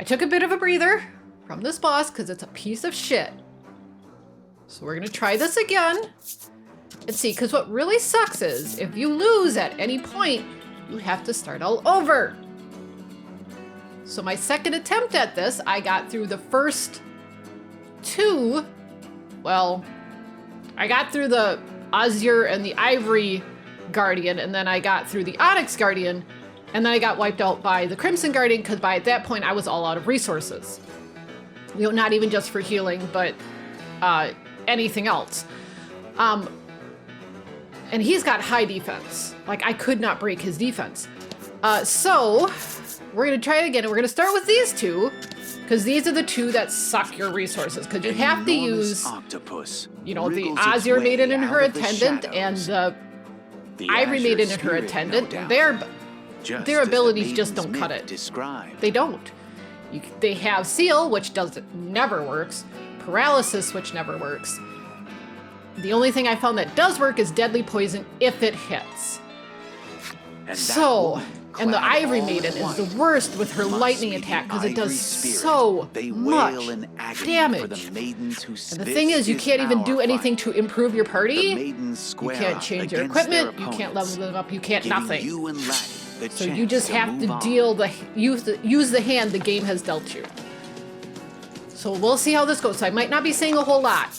I took a bit of a breather from this boss because it's a piece of shit. So we're gonna try this again and see, because what really sucks is if you lose at any point, you have to start all over. So my second attempt at this, I got through the first two. Well, I got through the Azure and the Ivory Guardian, and then I got through the Onyx Guardian, and then I got wiped out by the Crimson Guardian because by that point I was all out of resources. You know, not even just for healing, but anything else. And he's got high defense. Like, I could not break his defense. So we're gonna try it again, and we're gonna start with these two, because these are the two that suck your resources, because you have to use, you know, the Azure Maiden and her attendant and the Ivory Maiden and her attendant. Their abilities just don't cut it. They don't. They have Seal, which never works. Paralysis, which never works. The only thing I found that does work is Deadly Poison if it hits. And the Ivory Maiden is the worst with her lightning attack because it does so much damage. And the thing is, you can't even do anything to improve your party. You can't change your equipment, you can't level them up, you can't nothing. So you just have to use the hand the game has dealt you. So we'll see how this goes. So I might not be saying a whole lot.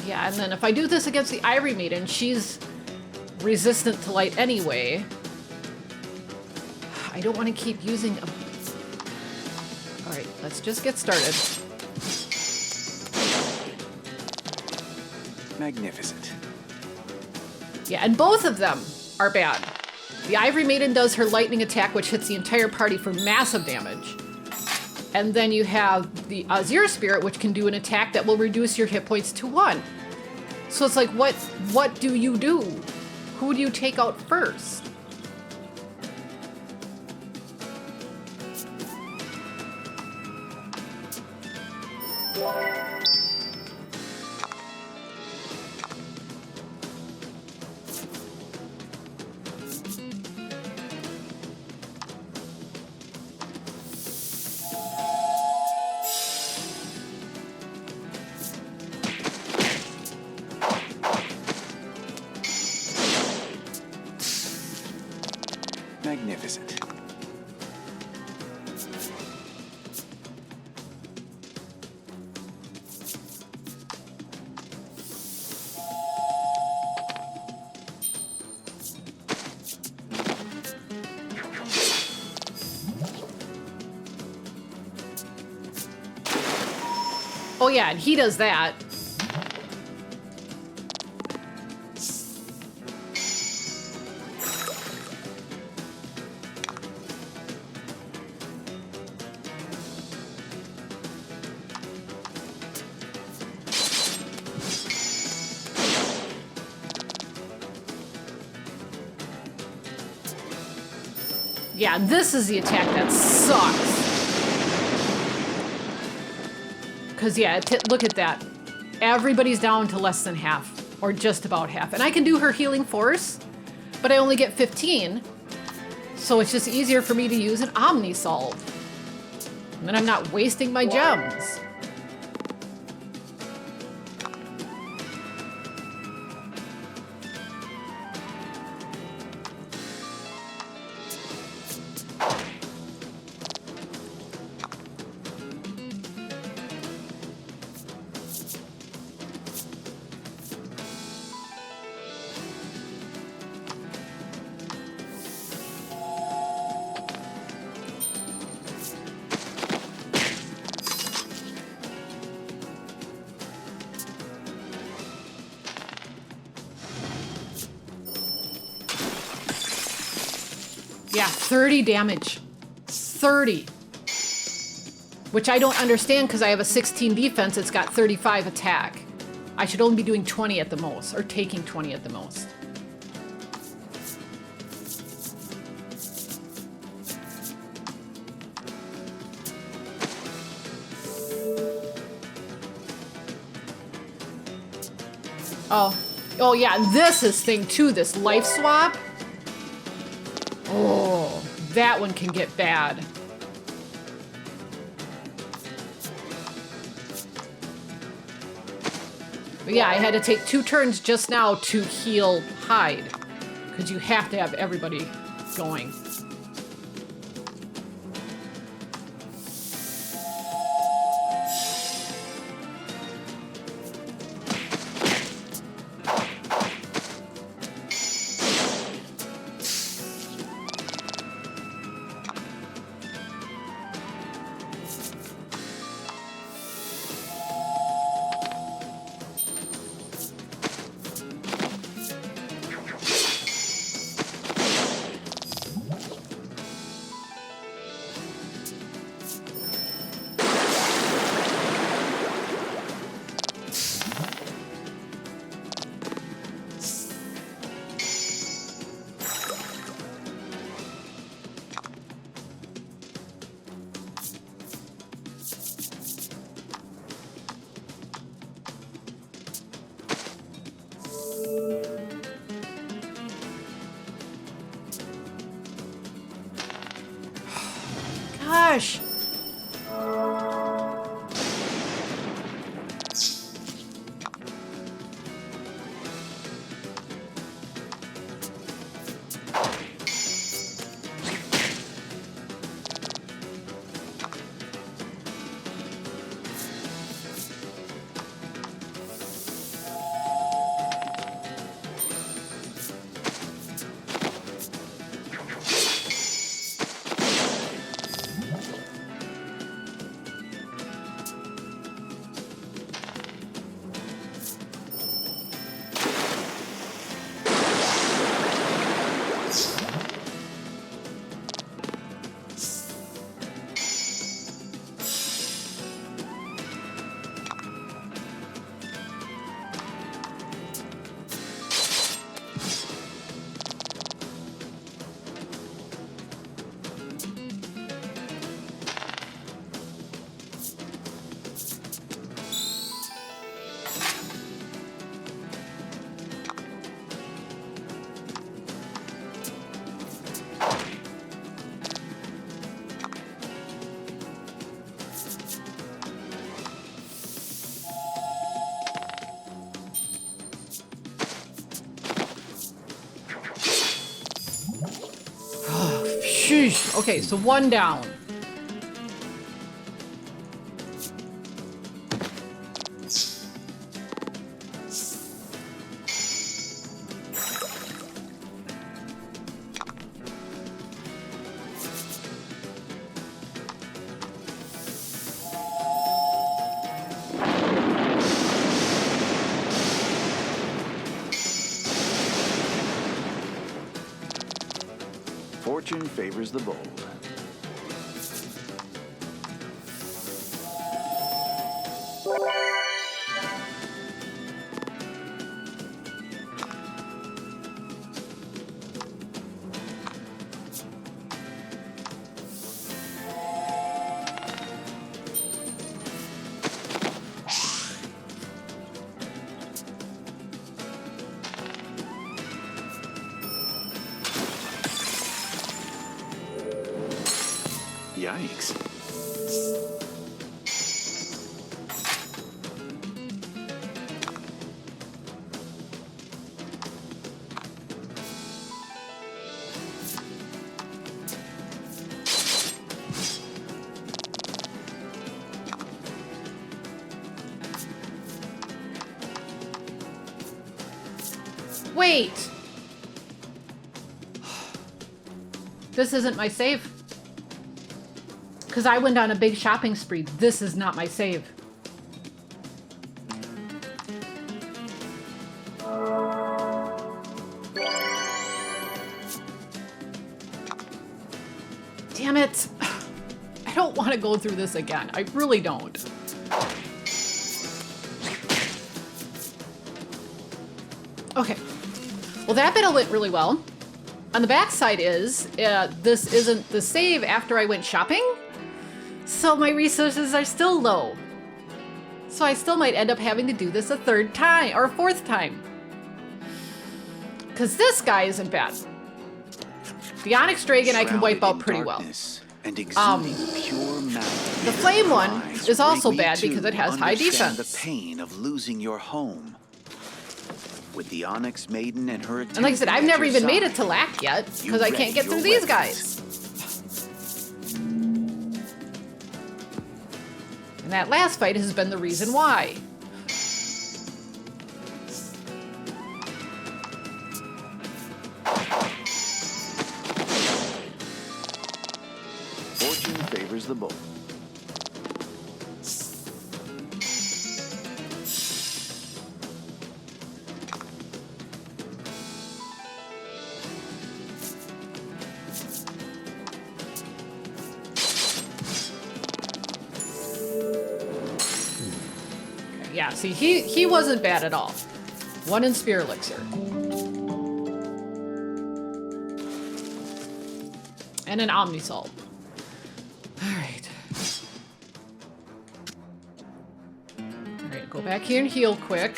Yeah, and then if I do this against the Ivory Maiden, she's resistant to light anyway. I don't want to keep using a... Alright, let's just get started. Magnificent. Yeah, and both of them are bad. The Ivory Maiden does her lightning attack, which hits the entire party for massive damage. And then you have the Azure Spirit, which can do an attack that will reduce your hit points to 1. So it's like, what do you do? Who do you take out first? Magnificent. Oh yeah, and he does that. Yeah, this is the attack that sucks. Because, yeah, look at that. Everybody's down to less than half, or just about half. And I can do her healing force, but I only get 15. So it's just easier for me to use an Omni Solve. And then I'm not wasting my gems. Yeah, 30 damage. 30. Which I don't understand because I have a 16 defense, it's got 35 attack. I should only be doing 20 at the most, or taking 20 at the most. Oh yeah, this is thing 2, this life swap. Oh, that one can get bad. But yeah, I had to take 2 turns just now to heal Hyde, because you have to have everybody going. Gosh. Sheesh. Okay, so 1 down. Fortune favors the bold. Yikes. Wait! This isn't my save. Because I went on a big shopping spree. This is not my save. Damn it. I don't want to go through this again. I really don't. Okay. Well, that bit went really well. On the back side is, this isn't the save after I went shopping. So my resources are still low. So I still might end up having to do this a third time, or a fourth time. Because this guy isn't bad. The Onyx Dragon I can wipe out pretty well. The Flame one is also bad because it has high defense. The pain of losing your home. With the Onyx Maiden and her and like I said, I've never even made it to Lack yet because I can't get through these guys. And that last fight has been the reason why. Fortune favors the bold. Yeah, see, he wasn't bad at all. 1 in Spear Elixir. And an Omnisol. Alright. Alright, go back here and heal quick.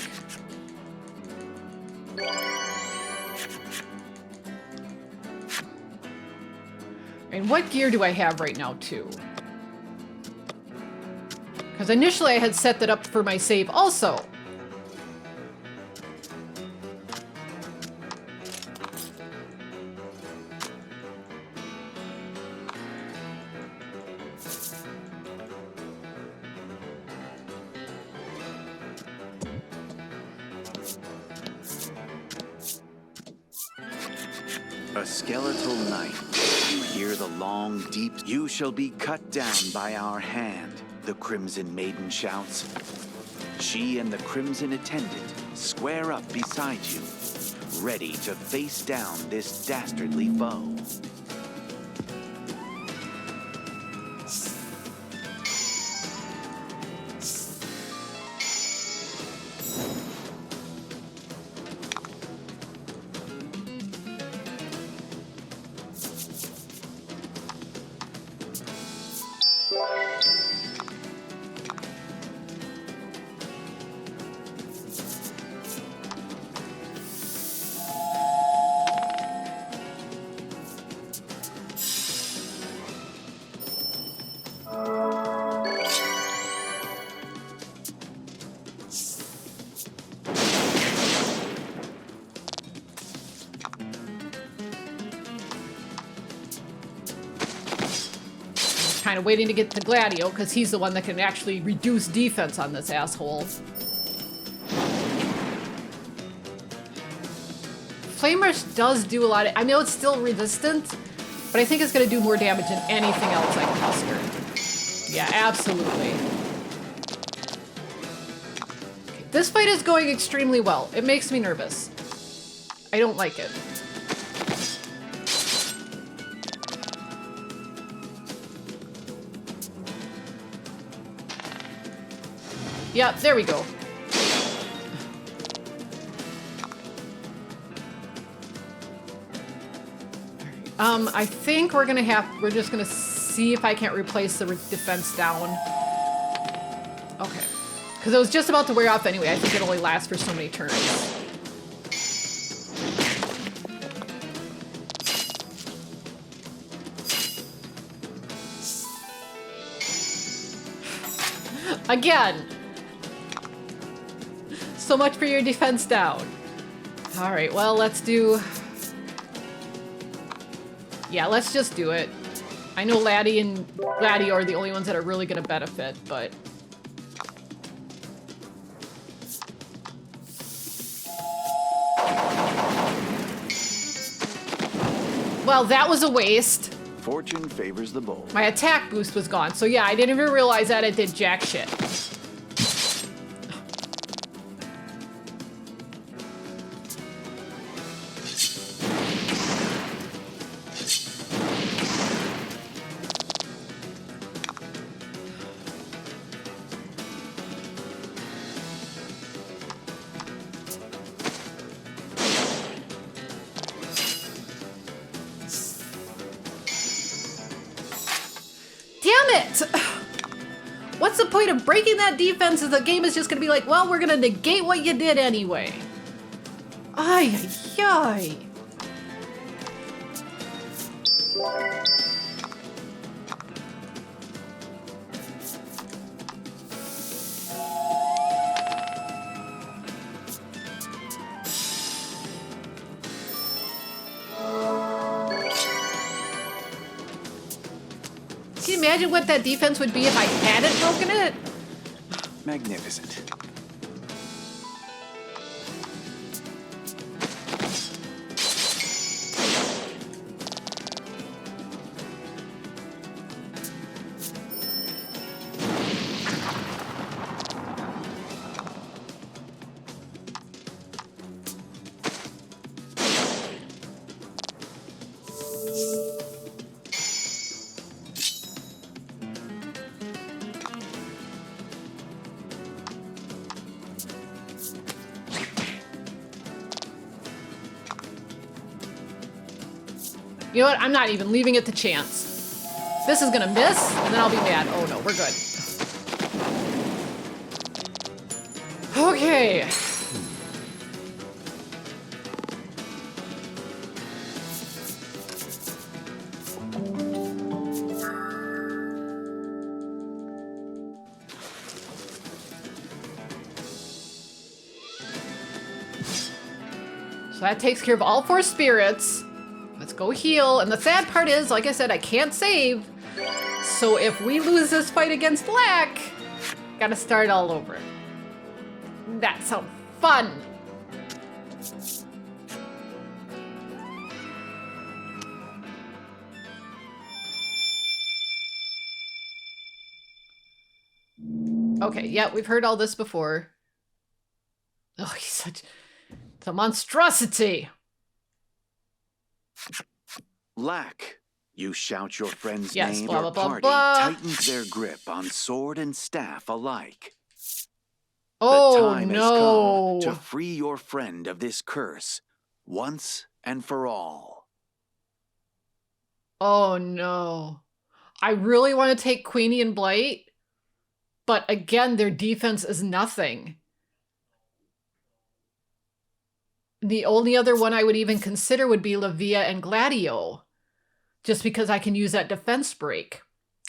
And what gear do I have right now, too? Because initially I had set that up for my save also. A skeletal knight. You hear the long, deep. You shall be cut down by our hand. The Crimson Maiden shouts. She and the Crimson Attendant square up beside you, ready to face down this dastardly foe. Kind of waiting to get to Gladio because he's the one that can actually reduce defense on this asshole. Flame Rush does do a lot of... I know it's still resistant, but I think it's going to do more damage than anything else I can muster. Yeah, absolutely. Okay, this fight is going extremely well. It makes me nervous. I don't like it. Yep, there we go. I think we're just gonna see if I can't replace the defense down. Okay. Because it was just about to wear off anyway. I think it only lasts for so many turns. Again! So much for your defense down. Alright, well, let's do... Yeah, let's just do it. I know Laddie and Gladio are the only ones that are really gonna benefit, but... Well, that was a waste. Fortune favors the bold. My attack boost was gone, so yeah, I didn't even realize that it did jack shit. it! What's the point of breaking that defense if the game is just gonna be like, well, we're gonna negate what you did anyway? Ay, ay, ay. Can you imagine what that defense would be if I hadn't broken it? Magnificent. You know what? I'm not even leaving it to chance. This is gonna miss, and then I'll be mad. Oh no, we're good. Okay. So that takes care of all 4 spirits. Let's go heal. And the sad part is, like I said, I can't save. So if we lose this fight against Black, gotta start all over. That sounds fun. Okay, yeah, we've heard all this before. Oh, he's such a monstrosity. Lack. You shout your friend's Yes, name, blah, your blah, blah, party blah. tightens their grip on sword and staff alike. Oh, the time no. has come to free your friend of this curse, once and for all. Oh, no. I really want to take Queenie and Blight, but again, their defense is nothing. The only other one I would even consider would be Livia and Gladio, just because I can use that defense break.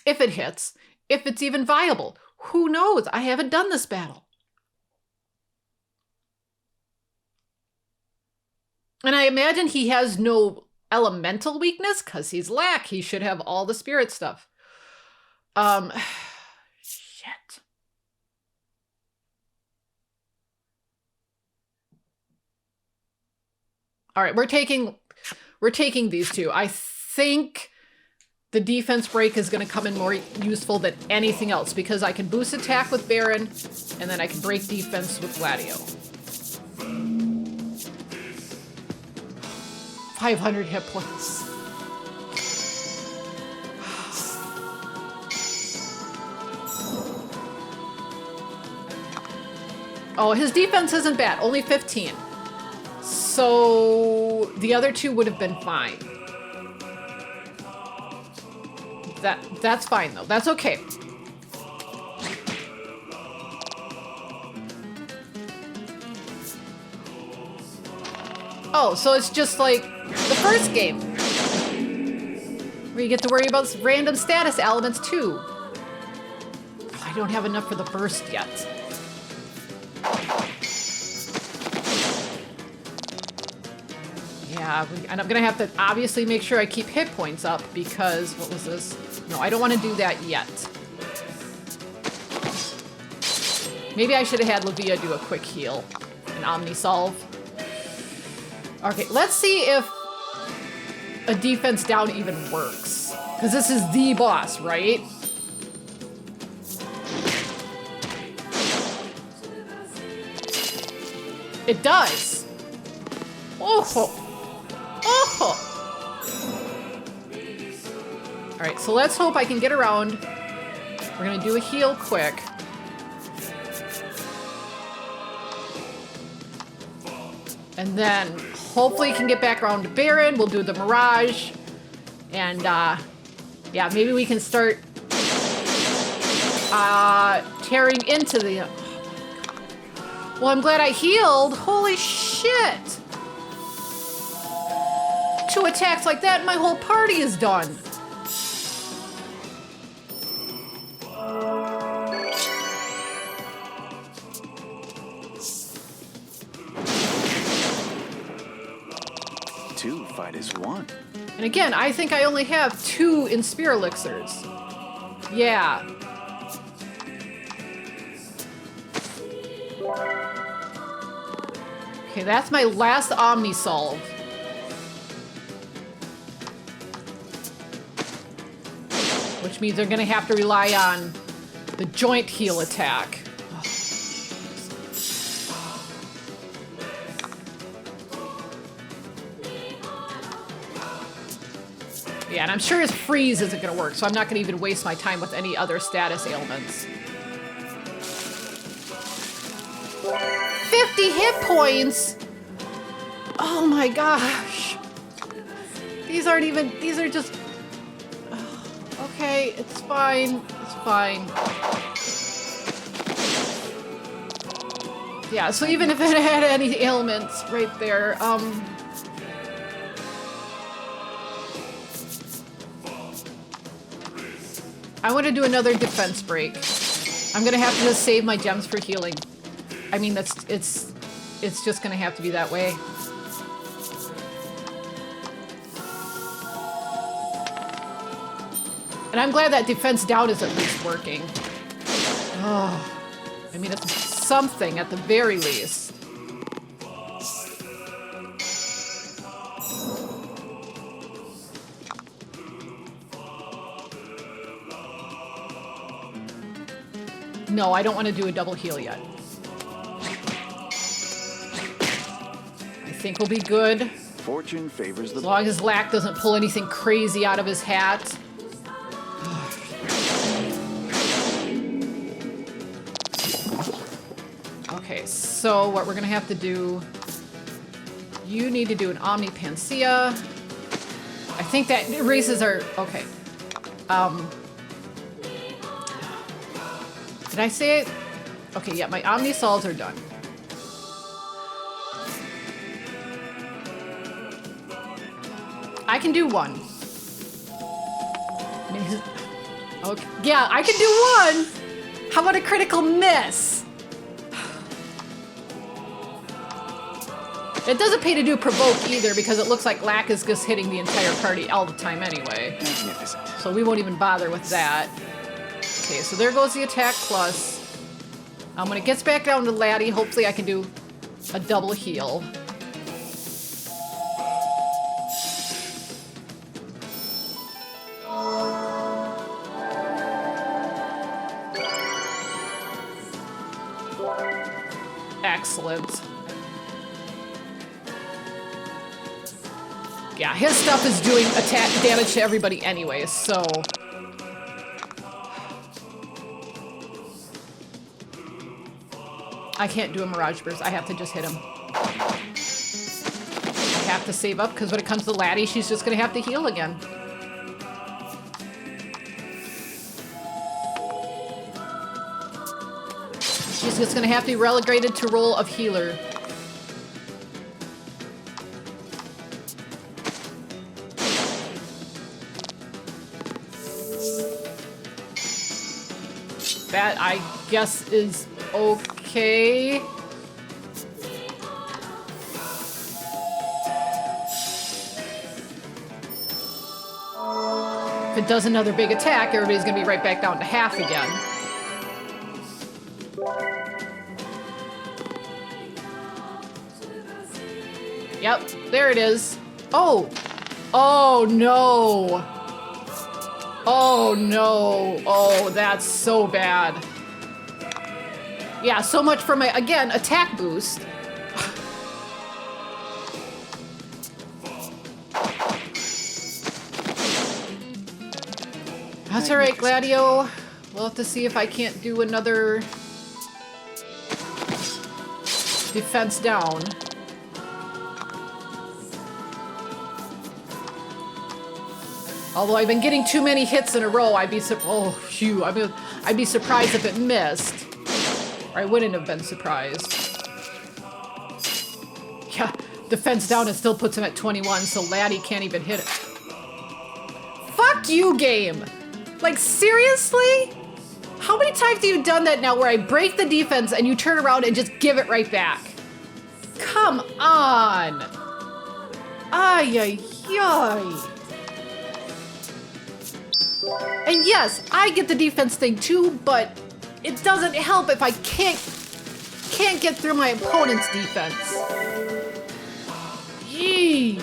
If it hits, if it's even viable. Who knows? I haven't done this battle. And I imagine he has no elemental weakness, because he's Lack. He should have all the spirit stuff. Shit. All right, we're taking these two. I think the defense break is going to come in more useful than anything else because I can boost attack with Baron, and then I can break defense with Gladio. 500 hit points. Oh, his defense isn't bad. Only 15. So the other 2 would have been fine. That's fine though. That's okay. Oh, so it's just like the first game, where you get to worry about random status elements too. I don't have enough for the burst yet. Yeah, and I'm gonna have to obviously make sure I keep hit points up because, what was this? No, I don't want to do that yet. Maybe I should have had Livia do a quick heal, an Omni-solve. Okay, let's see if a defense down even works. Because this is the boss, right? It does. Oh. Oh. All right, so let's hope I can get around. We're gonna do a heal quick. And then hopefully can get back around to Baron. We'll do the Mirage. And yeah, maybe we can start tearing into the... Well, I'm glad I healed. Holy shit. 2 attacks like that and my whole party is done. Two fight as one. And again, I think I only have 2 in Spear Elixirs. Yeah. Okay, that's my last Omni Solve. Which means they're gonna have to rely on the joint heal attack. Yeah, and I'm sure his freeze isn't gonna work, so I'm not gonna even waste my time with any other status ailments. 50 hit points! Oh my gosh. These aren't even, these are just... Okay, it's fine. It's fine. Yeah, so even if it had any ailments right there, I want to do another defense break. I'm gonna have to just save my gems for healing. I mean, it's just gonna have to be that way. And I'm glad that defense down is at least working. Oh, I mean, it's something at the very least. No, I don't want to do a double heal yet. I think we'll be good. Fortune favors the... As long as Lack doesn't pull anything crazy out of his hat. Okay, so what we're gonna have to do... You need to do an Omni Panacea. I think that erases our... Okay. Did I say it? Okay, yeah, my Omni Sols are done. I can do one. Okay, yeah, I can do one! How about a critical miss? It doesn't pay to do provoke either because it looks like Lack is just hitting the entire party all the time anyway. Magnificent. So we won't even bother with that. Okay, so there goes the attack plus. When it gets back down to Laddie, hopefully I can do a double heal. Excellent. Yeah, his stuff is doing attack damage to everybody anyway, so... I can't do a Mirage Burst. I have to just hit him. I have to save up, because when it comes to Laddie, she's just going to have to heal again. She's just going to have to be relegated to role of healer. That, I guess, is okay. If it does another big attack, everybody's gonna be right back down to half again. Yep, there it is. Oh! Oh no! Oh no! Oh, that's so bad. Yeah, so much for my, again, attack boost. That's alright, Gladio. We'll have to see if I can't do another defense down. Although I've been getting too many hits in a row, I'd be surprised if it missed. Or I wouldn't have been surprised. Yeah, defense down, it still puts him at 21, so Laddie can't even hit it. Fuck you, game! Like, seriously? How many times have you done that now where I break the defense and you turn around and just give it right back? Come on! Ay, ay, ay. And yes, I get the defense thing too, but it doesn't help if I can't get through my opponent's defense. Jeez.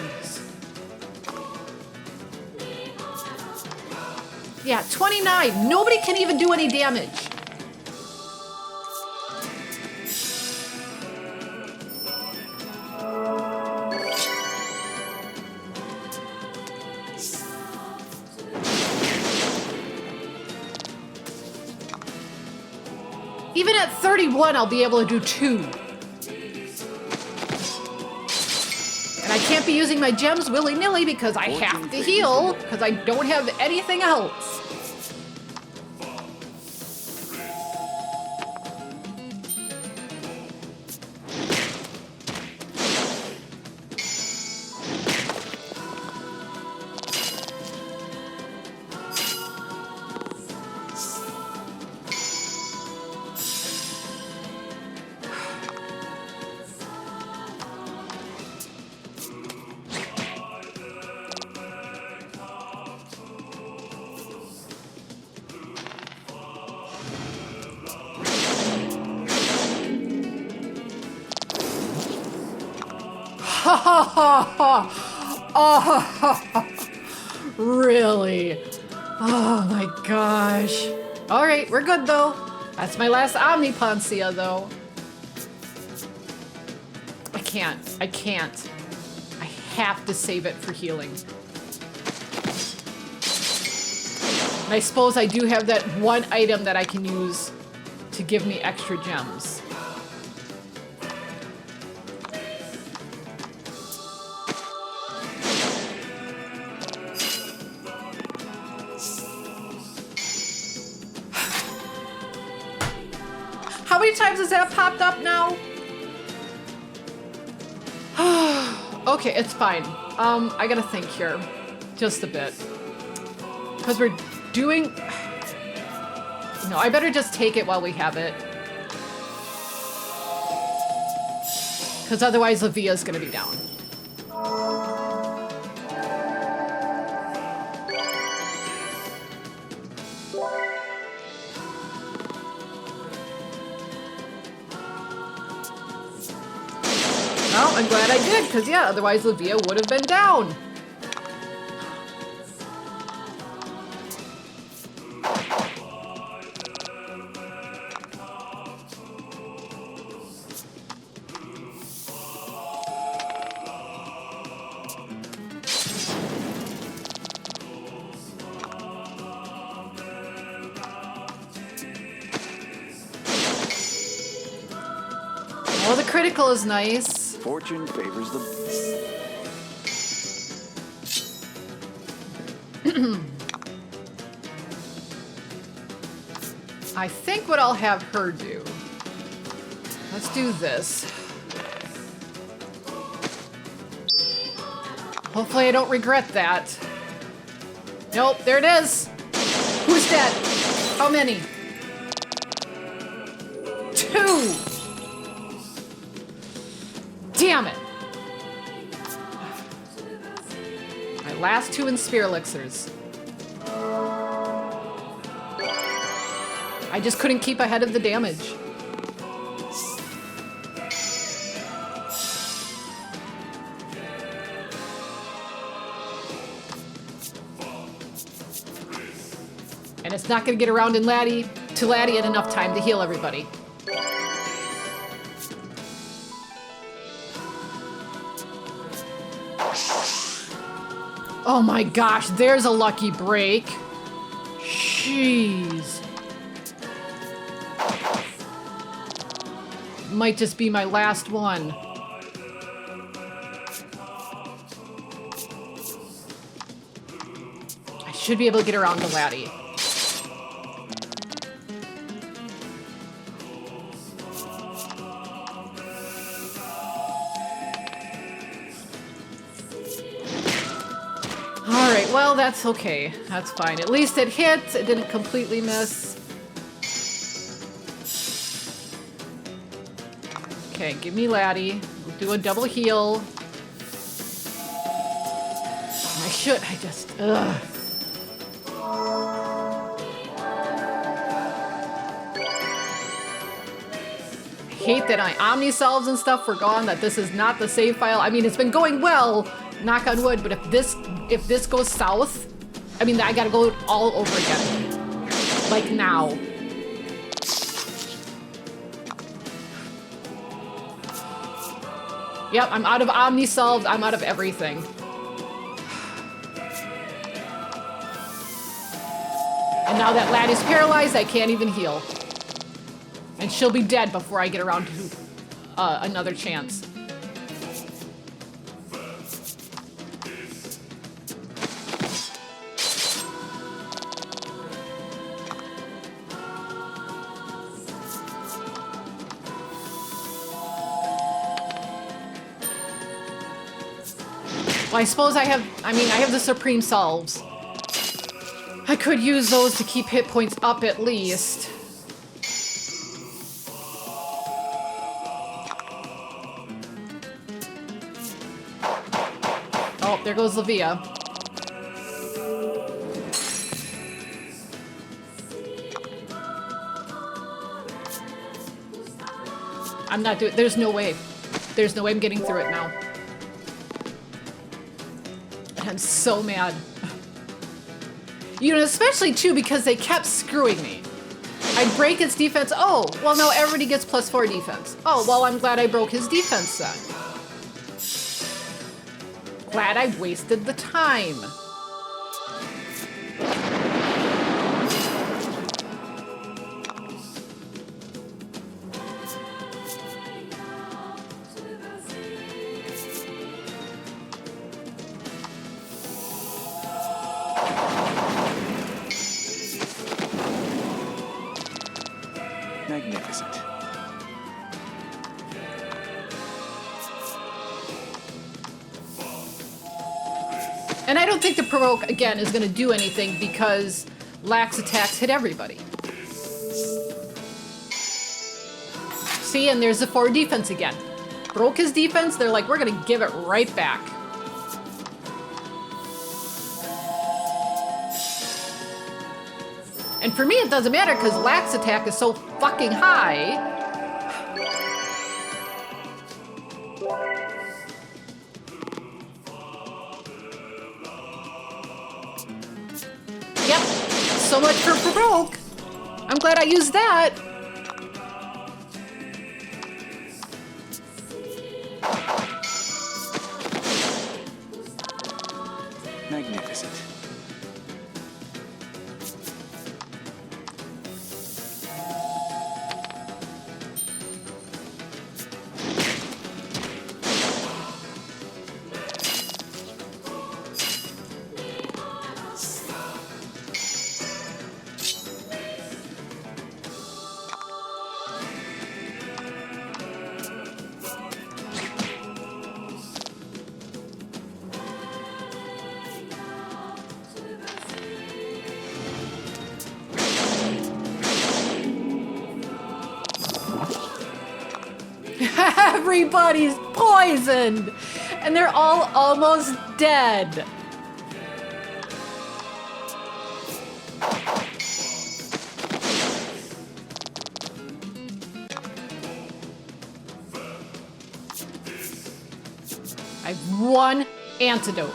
Yeah, 29. Nobody can even do any damage. Even at 31, I'll be able to do 2. And I can't be using my gems willy-nilly because I have to heal, because I don't have anything else. Oh, really? Oh my gosh. All right, we're good though. That's my last Omniponcia though. I can't. I have to save it for healing. And I suppose I do have that one item that I can use to give me extra gems. How many times has that popped up now? Okay, it's fine. I gotta think here. Just a bit. Because we're doing... No, I better just take it while we have it. Because otherwise Lavia's gonna be down. Well, I'm glad I did, because yeah, otherwise Lavia would have been down. Well, the critical is nice. Fortune favors the... I think what I'll have her do. Let's do this. Hopefully I don't regret that. Nope, there it is. Who's dead? How many? 2. Damn it. My last 2 in Sphere Elixirs. I just couldn't keep ahead of the damage. And it's not going to get around to Laddie in enough time to heal everybody. Oh my gosh, there's a lucky break. Jeez. Might just be my last one. should be able to get around to Laddie. Alright, well, that's okay. That's fine. At least it hit. It didn't completely miss. Okay, give me Laddie. We'll do a double heal. I just, ugh. I hate that my omni-salves and stuff were gone, that this is not the save file. I mean, it's been going well, knock on wood, but if this goes south, I mean, I gotta go all over again. Like now. Yep, I'm out of omni-salves, I'm out of everything. And now that Laddie's paralyzed, I can't even heal. And she'll be dead before I get around to another chance. Well, I suppose I have the Supreme Salves. I could use those to keep hit points up at least. Oh, there goes Livia. I'm not doing, there's no way. There's no way I'm getting through it now. I'm so mad. You know, especially too because they kept screwing me. I'd break its defense. Oh, well now everybody gets +4 defense. Oh, well I'm glad I broke his defense then. Glad I wasted the time. Magnificent. And I don't think the provoke, again, is going to do anything because lax attacks hit everybody. See, and there's the 4 defense again. Broke his defense, they're like, we're going to give it right back. And for me, it doesn't matter because lax attack is so fucking high. Yep, so much for provoke. I'm glad I used that. Magnificent. Everybody's poisoned, and they're all almost dead. I have 1 antidote.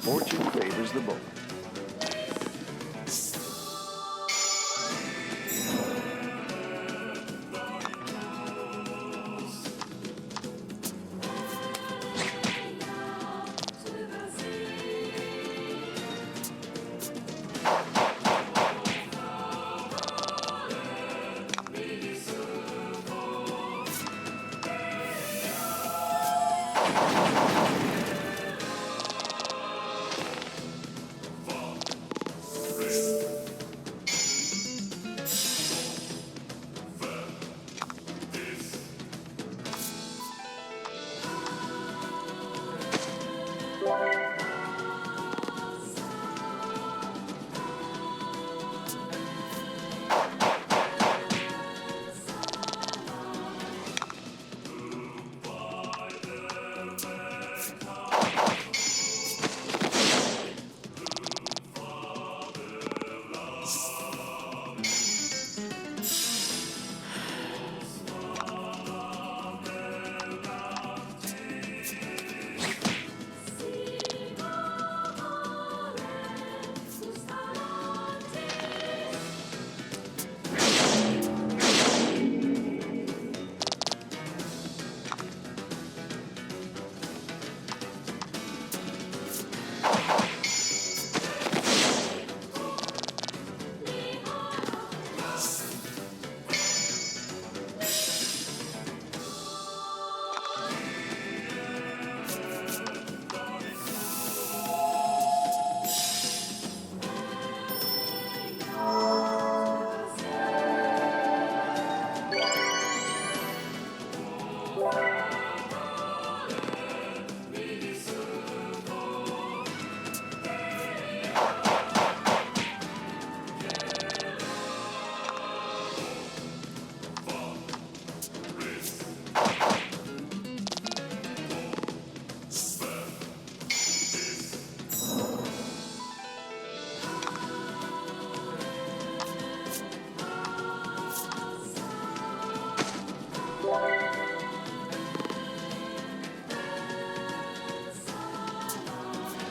Fortune favors the bold.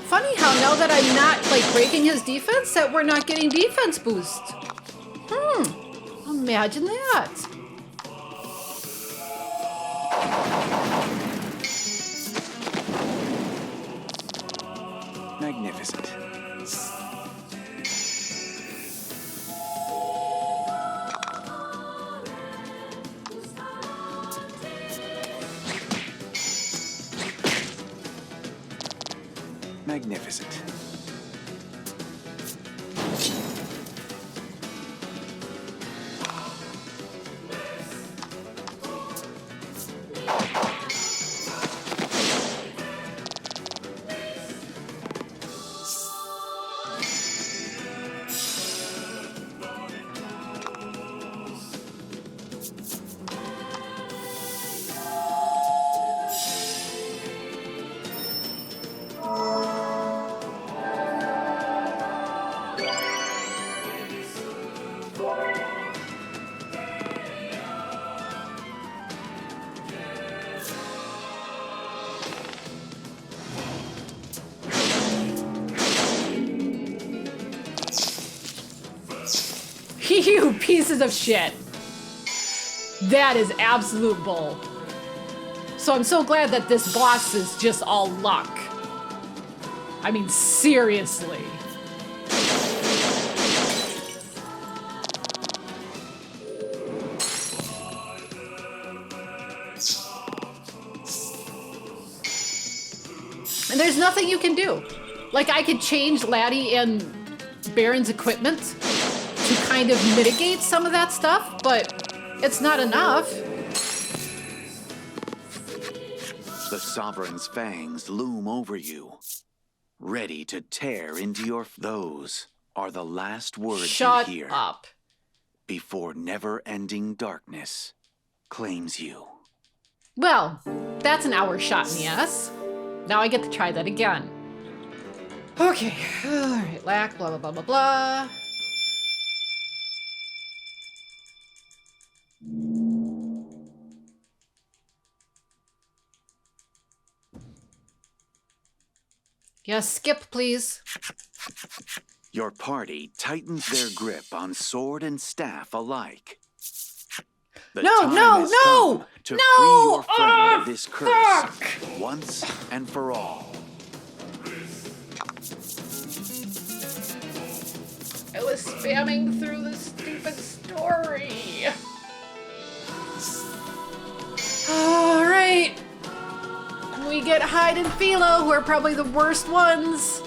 Funny how now that I'm not like breaking his defense, that we're not getting defense boost. Imagine that. Magnificent. Magnificent. You pieces of shit. That is absolute bull. So I'm so glad that this boss is just all luck. I mean, seriously. And there's nothing you can do. Like, I could change Laddie and Baron's equipment to kind of mitigate some of that stuff, but it's not enough. The Sovereign's fangs loom over you, ready to tear into your... Those are the last words Shut you hear up. before never-ending darkness claims you. Well, that's an hour shot in the ass. Now I get to try that again. Okay, alright, lack, blah, blah, blah, blah, blah. Yes, skip, please. Your party tightens their grip on sword and staff alike. The No, time no, has no! come to No! free your friend Oh, of this curse fuck! once and for all. I was spamming through this stupid story. Alright. We get Hyde and Philo, who are probably the worst ones.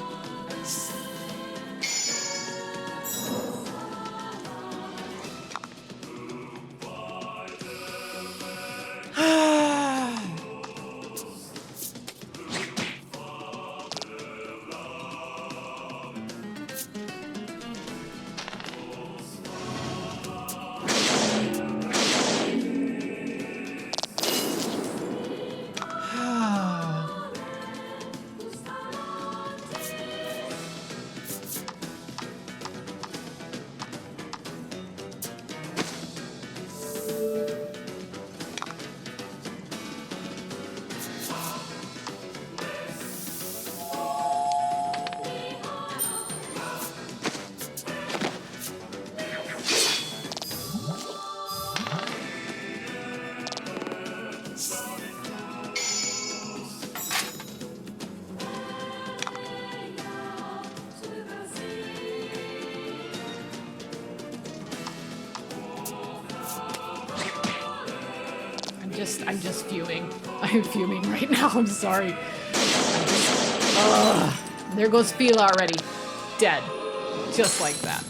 I'm just fuming. I'm fuming right now. I'm sorry. There goes Philo already. Dead. Just like that.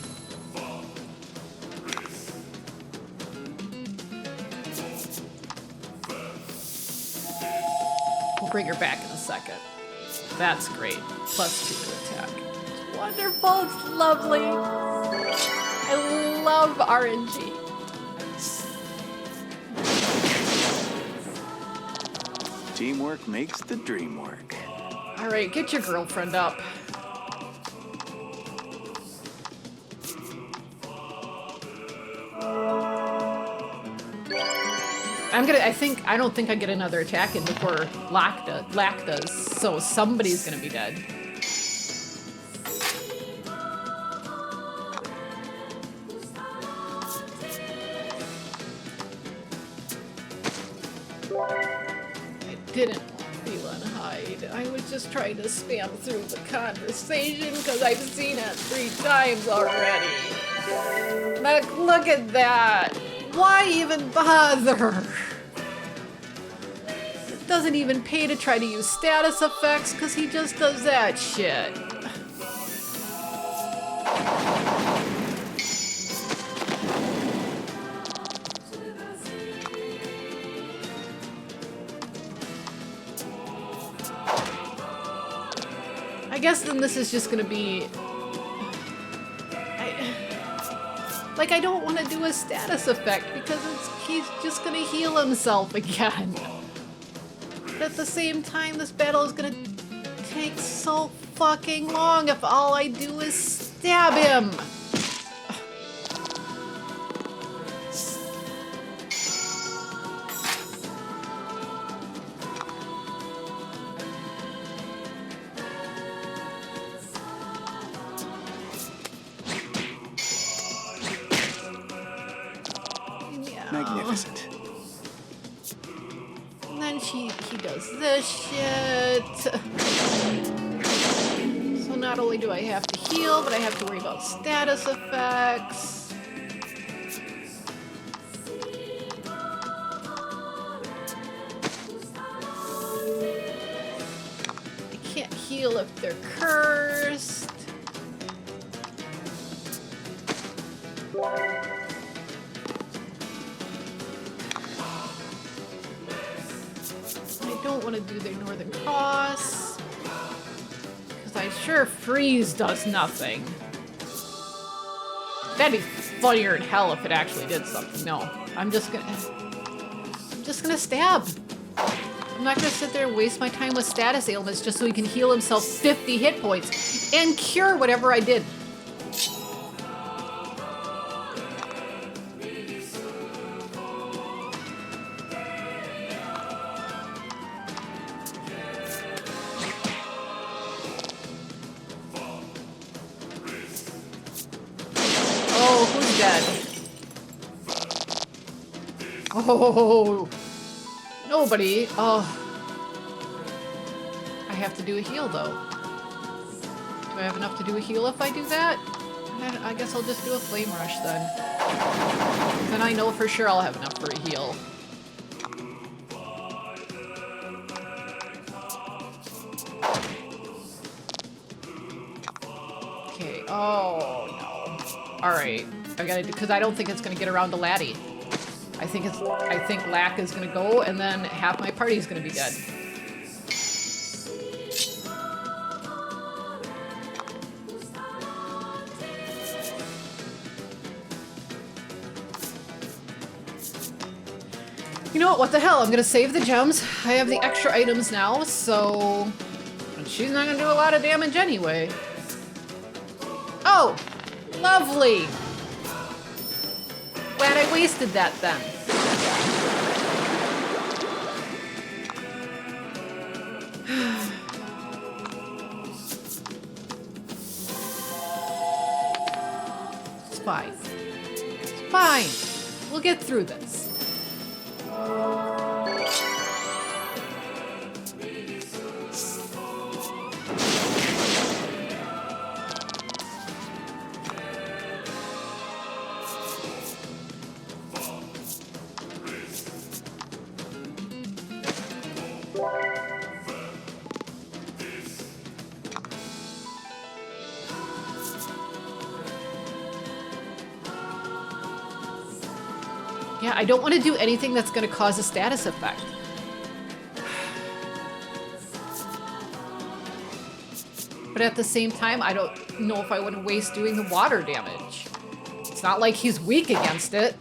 We'll bring her back in a second. That's great. +2 to attack. It's wonderful. It's lovely. I love RNG. Teamwork makes the dream work. All right, get your girlfriend up. I don't think I get another attack in before Lack does, so somebody's gonna be dead. Didn't want Philo and Hyde. I was just trying to spam through the conversation because I've seen it 3 times already. Look at that. Why even bother? It doesn't even pay to try to use status effects because he just does that shit. I guess then this is just gonna be... I don't want to do a status effect because he's just gonna heal himself again. But at the same time, this battle is gonna take so fucking long if all I do is stab him. Magnificent. And then he does this shit. So not only do I have to heal, but I have to worry about status effects. I can't heal if they're cursed. I don't want to do their Northern Cross because I'm sure freeze does nothing. That'd be funnier in hell if it actually did something. No, I'm just gonna stab. I'm not gonna sit there and waste my time with status ailments just so he can heal himself 50 hit points and cure whatever I did. Oh, nobody. Oh, I have to do a heal though. Do I have enough to do a heal if I do that? I guess I'll just do a flame rush then. Then I know for sure I'll have enough for a heal. Okay. Oh no. All right. I gotta do, because I don't think it's gonna get around to Laddie. I think Lack is gonna go, and then half my party is gonna be dead. You know what the hell, I'm gonna save the gems. I have the extra items now, so... And she's not gonna do a lot of damage anyway. Oh! Lovely! Glad I wasted that then. It's fine. It's fine. We'll get through this. Yeah, I don't want to do anything that's going to cause a status effect. But at the same time, I don't know if I want to waste doing the water damage. It's not like he's weak against it.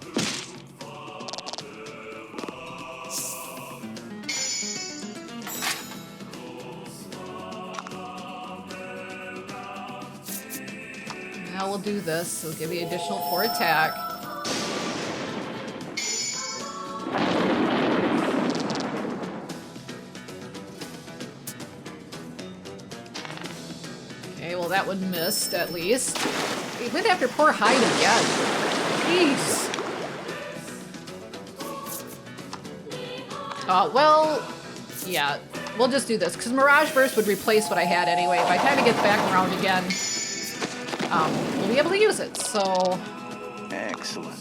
Now we'll do this. It'll give me additional 4 attack. That one missed, at least. We went after poor Hyde again. Jeez. Well, yeah. We'll just do this, because Mirage Burst would replace what I had anyway. By the time it gets back around again, we'll be able to use it, so... Excellent.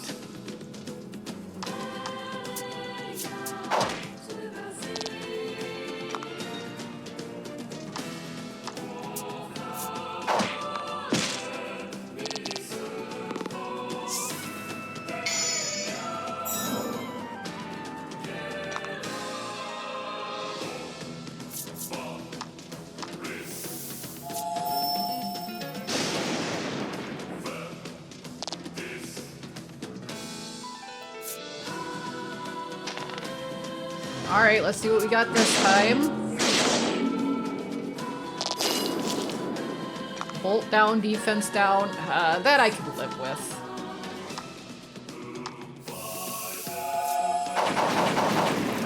Alright, let's see what we got this time. Bolt down, defense down. That I can live with.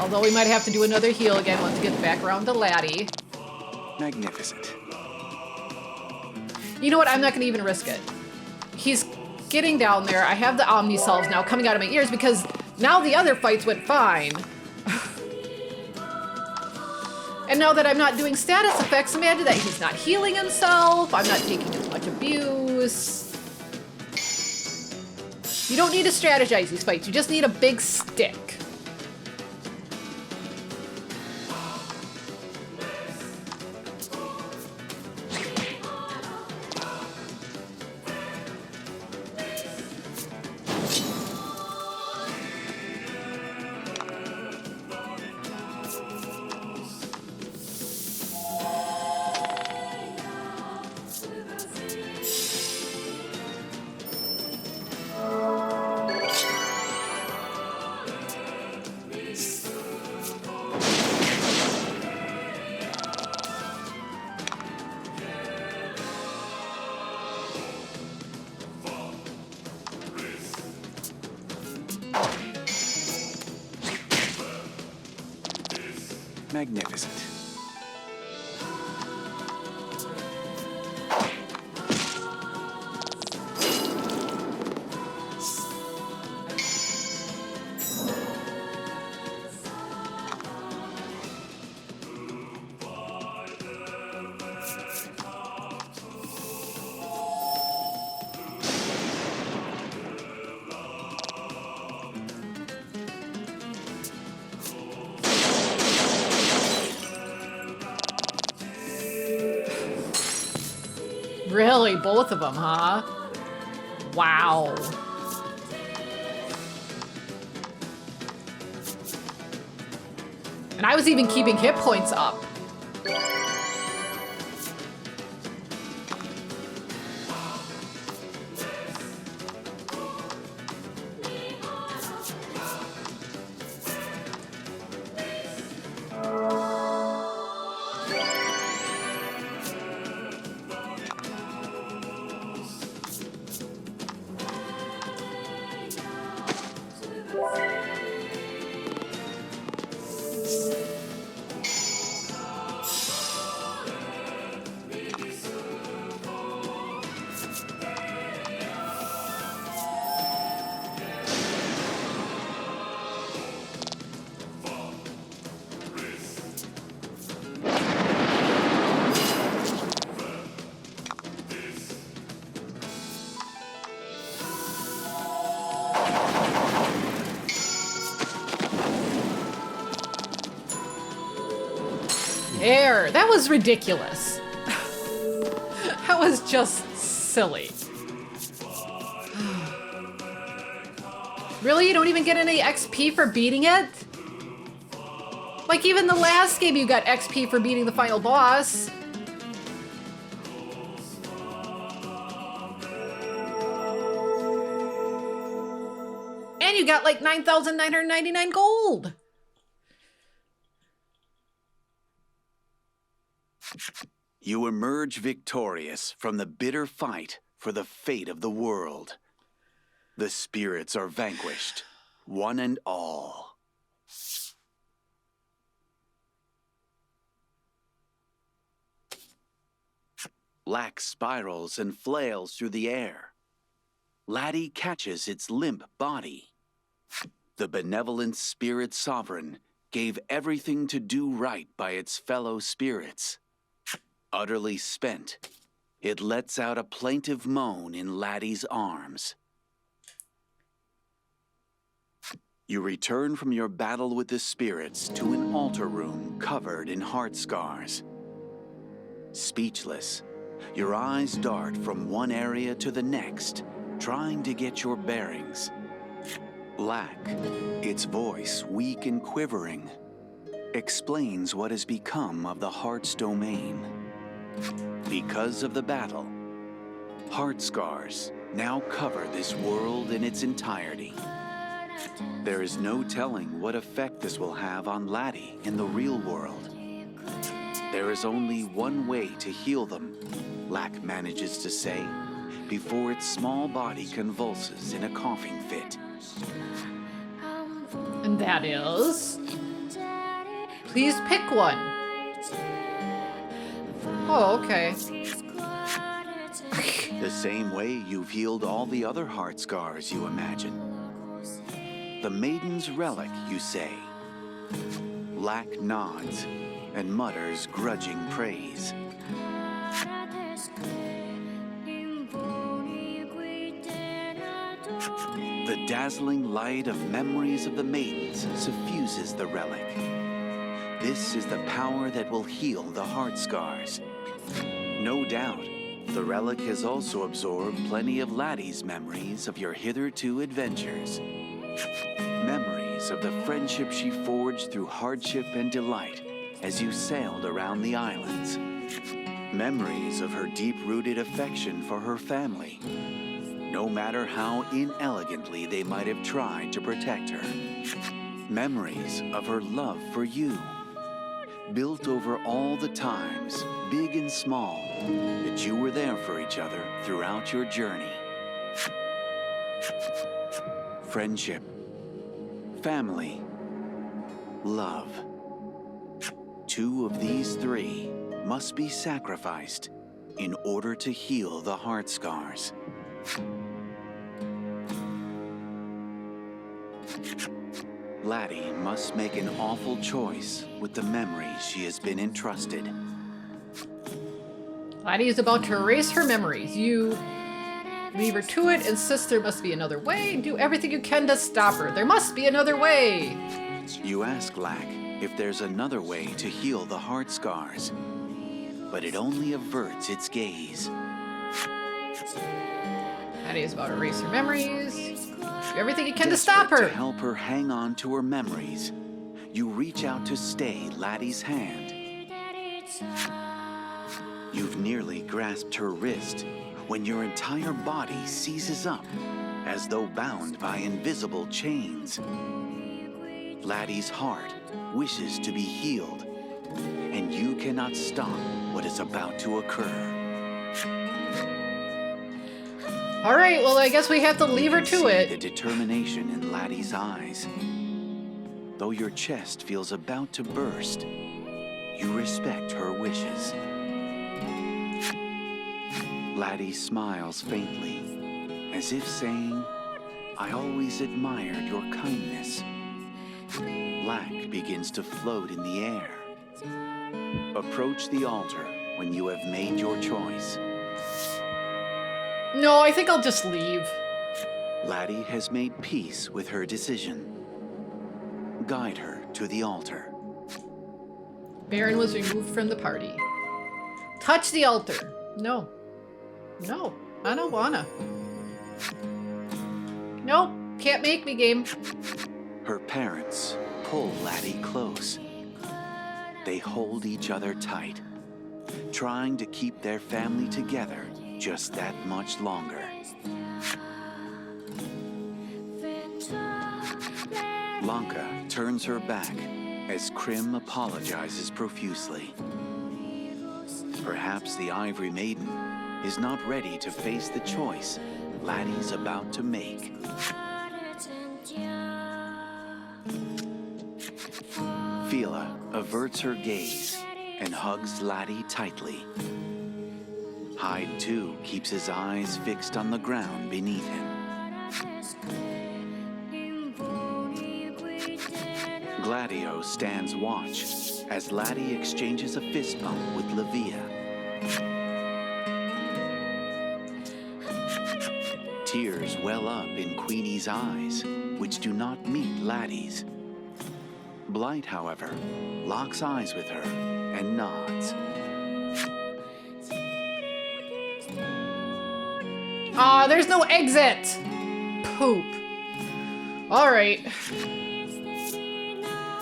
Although we might have to do another heal again once we get back around to Laddie. Magnificent. You know what? I'm not going to even risk it. He's getting down there. I have the Omni Salves now coming out of my ears because now the other fights went fine. And now that I'm not doing status effects, imagine that he's not healing himself, I'm not taking as much abuse. You don't need to strategize these fights, you just need a big stick. Magnificent. Really? Both of them, huh? Wow. And I was even keeping hit points up. There, that was ridiculous. That was just silly. Really? You don't even get any XP for beating it? Like even the last game you got XP for beating the final boss. And you got like 9,999 gold. You emerge victorious from the bitter fight for the fate of the world. The spirits are vanquished, one and all. Lack spirals and flails through the air. Laddie catches its limp body. The benevolent spirit sovereign gave everything to do right by its fellow spirits. Utterly spent, it lets out a plaintive moan in Laddie's arms. You return from your battle with the spirits to an altar room covered in heart scars. Speechless, your eyes dart from one area to the next, trying to get your bearings. Lack, its voice weak and quivering, explains what has become of the heart's domain. Because of the battle, heart scars now cover this world in its entirety. There is no telling what effect this will have on Laddie in the real world. There is only one way to heal them, Lack manages to say, before its small body convulses in a coughing fit. And that is... Please pick one. Oh, okay. The same way you've healed all the other heart scars you imagine. The Maiden's relic, you say. Lack nods and mutters grudging praise. The dazzling light of memories of the Maidens suffuses the relic. This is the power that will heal the heart scars. No doubt, the relic has also absorbed plenty of Laddie's memories of your hitherto adventures. Memories of the friendship she forged through hardship and delight as you sailed around the islands. Memories of her deep-rooted affection for her family, no matter how inelegantly they might have tried to protect her. Memories of her love for you, built over all the times, big and small, that you were there for each other throughout your journey. Friendship, family, love. Two of these three must be sacrificed in order to heal the heart scars. Laddie must make an awful choice with the memories she has been entrusted. Laddie is about to erase her memories. You leave her to it, insist there must be another way, and do everything you can to stop her. There must be another way. You ask Lack if there's another way to heal the heart scars, but it only averts its gaze. Maddie is about to erase her memories. Do everything you can to Desperate stop her. To help her hang on to her memories, you reach out to stay Laddie's hand. You've nearly grasped her wrist when your entire body seizes up, as though bound by invisible chains. Laddie's heart wishes to be healed, and you cannot stop what is about to occur. All right, well, I guess we have to leave her to See it. the determination in Laddie's eyes. Though your chest feels about to burst, you respect her wishes. Laddie smiles faintly, as if saying, "I always admired your kindness." Black begins to float in the air. Approach the altar when you have made your choice. No, I think I'll just leave. Laddie has made peace with her decision. Guide her to the altar. Baron was removed from the party. Touch the altar. No. No, I don't wanna. Nope, can't make me, game. Her parents pull Laddie close. They hold each other tight, trying to keep their family together just that much longer. Lanka turns her back as Krim apologizes profusely. Perhaps the Ivory Maiden is not ready to face the choice Laddie's about to make. Fila averts her gaze and hugs Laddie tightly. Hyde, too, keeps his eyes fixed on the ground beneath him. Gladio stands watch as Laddie exchanges a fist bump with Livia. Tears well up in Queenie's eyes, which do not meet Laddie's. Blight, however, locks eyes with her and nods. Ah, there's no exit! Poop. Alright.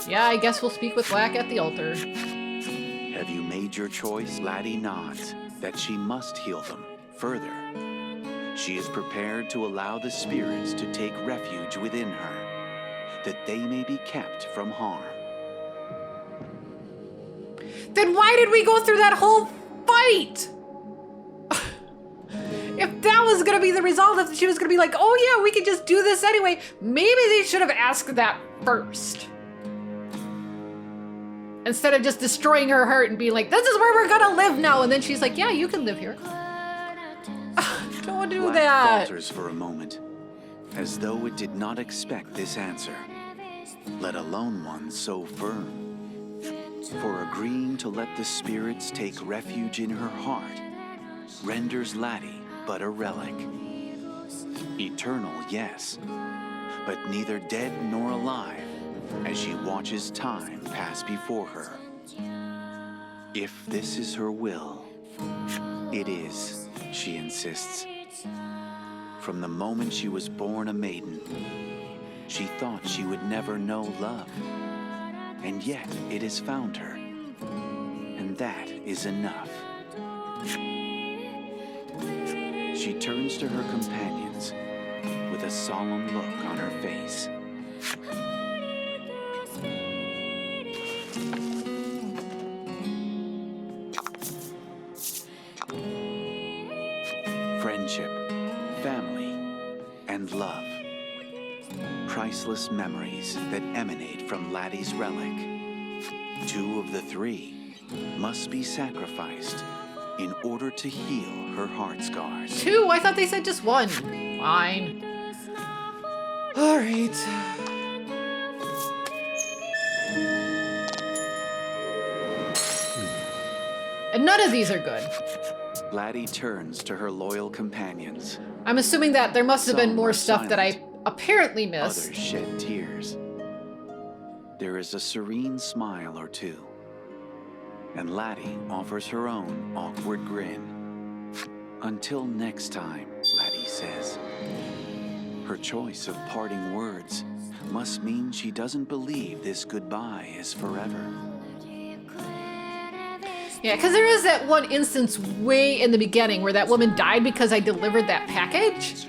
Yeah, I guess we'll speak with Black at the altar. Have you made your choice? Laddie nods that she must heal them further. She is prepared to allow the spirits to take refuge within her, that they may be kept from harm. Then why did we go through that whole fight? If that was gonna be the result, if she was gonna be like, oh yeah, we could just do this anyway, maybe they should have asked that first. Instead of just destroying her heart and being like, this is where we're gonna live now. And then she's like, yeah, you can live here. Don't do Black that. falters for a moment, as though it did not expect this answer, let alone one so firm. For agreeing to let the spirits take refuge in her heart renders Laddie but a relic. Eternal, yes, but neither dead nor alive, as she watches time pass before her. If this is her will, it is, she insists. From the moment she was born a maiden, she thought she would never know love. And yet it has found her, and that is enough. She turns to her companions with a solemn look on her face. Friendship, family, and love. Priceless memories that emanate from Laddie's relic. Two of the three must be sacrificed in order to heal her heart scars. Two? I thought they said just one. Fine. All right. And none of these are good. Laddie turns to her loyal companions. I'm assuming that there must have been Some more are stuff that I silent. apparently missed. Others shed tears. There is a serene smile or two, and Laddie offers her own awkward grin. Until next time, Laddie says. Her choice of parting words must mean she doesn't believe this goodbye is forever. Yeah, because there is that one instance way in the beginning where that woman died because I delivered that package.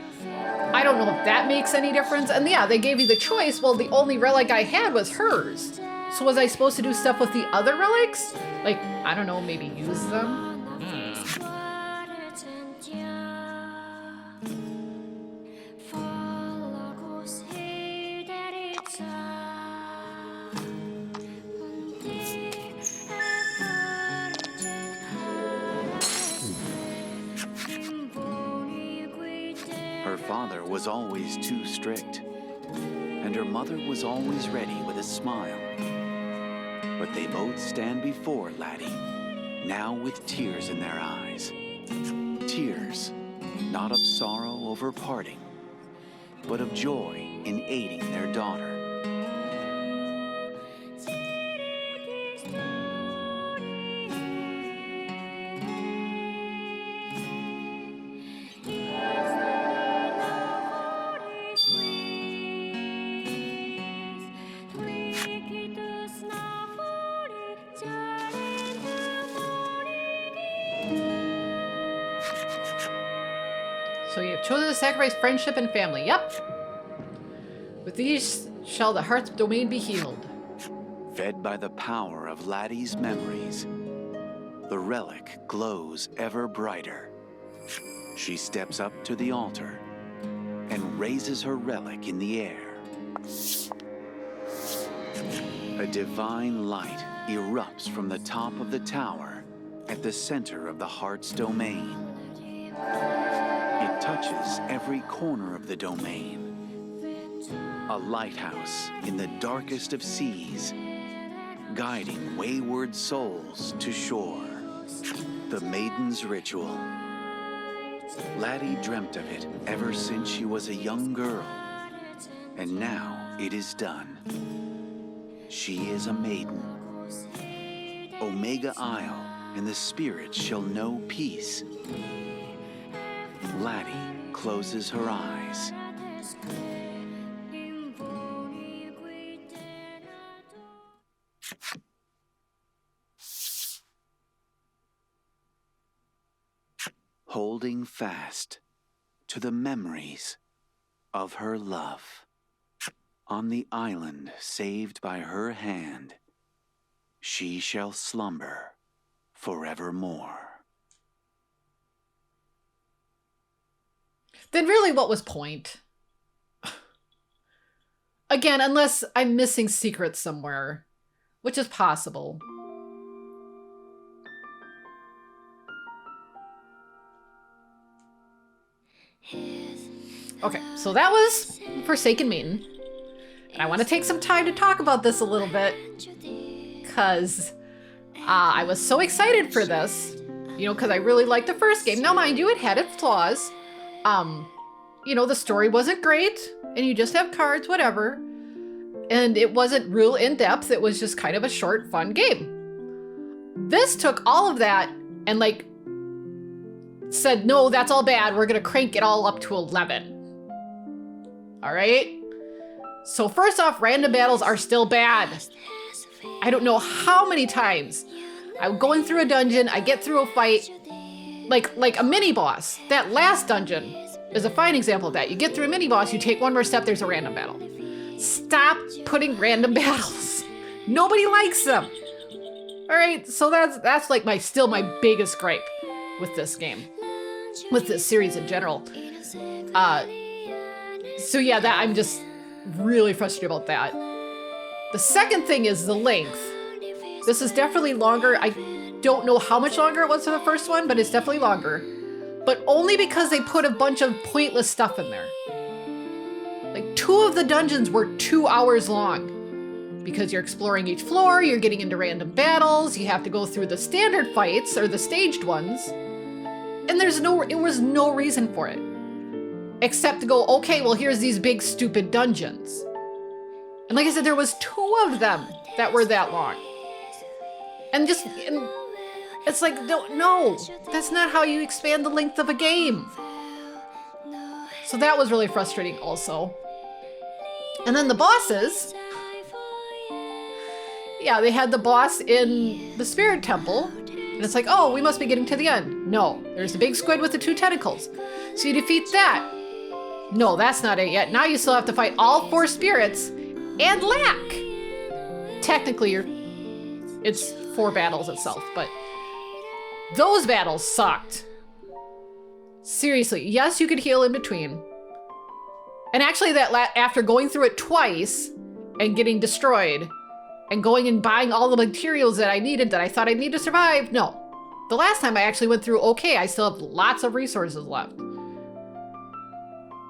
I don't know if that makes any difference. And yeah, they gave you the choice. Well, the only relic I had was hers. So was I supposed to do stuff with the other relics? Like, I don't know, maybe use them? Her father was always too strict, and her mother was always ready with a smile. But they both stand before Laddie, now with tears in their eyes. Tears, not of sorrow over parting, but of joy in aiding their daughter. So you have chosen to sacrifice friendship and family. Yep. With these shall the heart's domain be healed. Fed by the power of Laddie's memories, the relic glows ever brighter. She steps up to the altar and raises her relic in the air. A divine light erupts from the top of the tower at the center of the heart's domain. It touches every corner of the domain. A lighthouse in the darkest of seas, guiding wayward souls to shore. The Maiden's ritual. Laddie dreamt of it ever since she was a young girl, and now it is done. She is a maiden. Omega Isle and the spirits shall know peace. Laddie closes her eyes. Holding fast to the memories of her love. On the island saved by her hand, she shall slumber forevermore. Then really, what was point? Again, unless I'm missing secrets somewhere, which is possible. Okay, so that was Forsaken Maiden. And I want to take some time to talk about this a little bit, because I was so excited for this, you know, because I really liked the first game. Now, mind you, it had its flaws. You know, the story wasn't great, and you just have cards, whatever. And it wasn't real in-depth, it was just kind of a short, fun game. This took all of that and, like, said, no, that's all bad, we're gonna crank it all up to 11. All right? So first off, random battles are still bad. I don't know how many times I'm going through a dungeon, I get through a fight, like a mini boss. That last dungeon is a fine example of that. You get through a mini boss, you take one more step, there's a random battle. Stop putting random battles. Nobody likes them. All right, so that's like still my biggest gripe with this game, with this series in general. So yeah, that I'm just really frustrated about that. The second thing is the length. This is definitely longer. I don't know how much longer it was for the first one, but it's definitely longer. But only because they put a bunch of pointless stuff in there. Like 2 of the dungeons were 2 hours long. Because you're exploring each floor, you're getting into random battles, you have to go through the standard fights, or the staged ones. And it was no reason for it. Except to go, okay, well here's these big stupid dungeons. And like I said, there was 2 of them that were that long. And It's like, no, that's not how you expand the length of a game. So that was really frustrating also. And then the bosses. Yeah, they had the boss in the Spirit Temple. And it's like, oh, we must be getting to the end. No, there's the big squid with the 2 tentacles. So you defeat that. No, that's not it yet. Now you still have to fight all 4 spirits and Lack. Technically, it's 4 battles itself, but those battles sucked. Seriously, yes, you could heal in between. And actually, after going through it twice and getting destroyed and going and buying all the materials that I needed that I thought I'd need to survive, no. The last time I actually went through okay, I still have lots of resources left.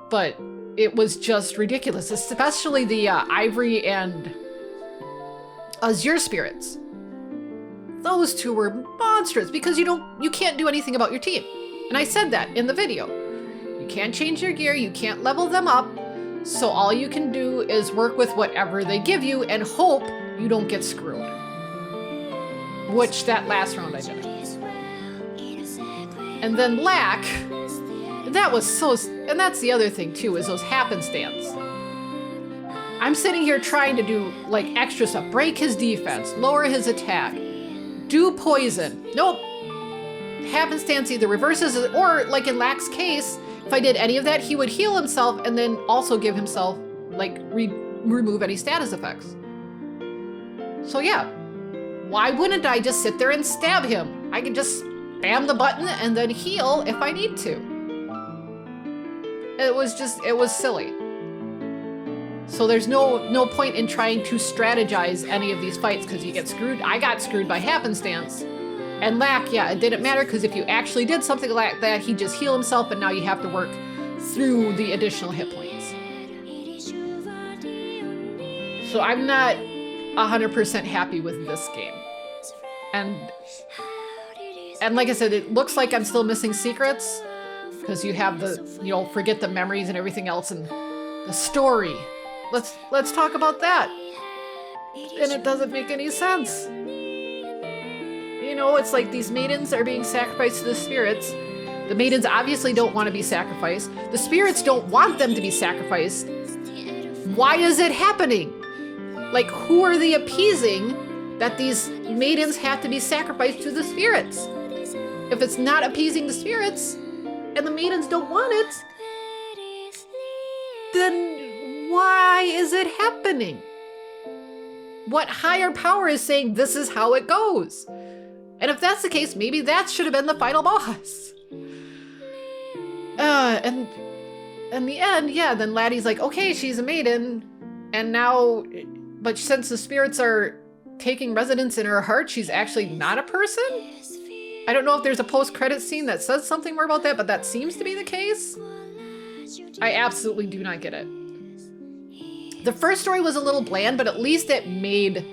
But it was just ridiculous, especially the Ivory and Azure spirits. Those 2 were monstrous because you can't do anything about your team. And I said that in the video. You can't change your gear, you can't level them up, so all you can do is work with whatever they give you and hope you don't get screwed. Which that last round I did. And then Lack, that was so, and that's the other thing too, is those happenstance. I'm sitting here trying to do like extra stuff, break his defense, lower his attack, do poison. Nope. Happenstance either reverses it, or like in Lack's case, if I did any of that, he would heal himself and then also give himself, like, remove any status effects. So yeah, why wouldn't I just sit there and stab him? I could just spam the button and then heal if I need to. It was silly. So there's no point in trying to strategize any of these fights because you get screwed. I got screwed by happenstance. And Lack, yeah, it didn't matter because if you actually did something like that, he'd just heal himself and now you have to work through the additional hit points. So I'm not 100% happy with this game. And like I said, it looks like I'm still missing secrets because you have the, forget the memories and everything else and the story. Let's talk about that. And it doesn't make any sense. It's like these maidens are being sacrificed to the spirits. The maidens obviously don't want to be sacrificed. The spirits don't want them to be sacrificed. Why is it happening? Like, who are they appeasing that these maidens have to be sacrificed to the spirits? If it's not appeasing the spirits, and the maidens don't want it, then why is it happening? What higher power is saying this is how it goes? And if that's the case, maybe that should have been the final boss. And in the end, yeah, then Laddie's like, okay, she's a maiden. And now, but since the spirits are taking residence in her heart, she's actually not a person? I don't know if there's a post-credit scene that says something more about that, but that seems to be the case. I absolutely do not get it. The first story was a little bland, but at least it made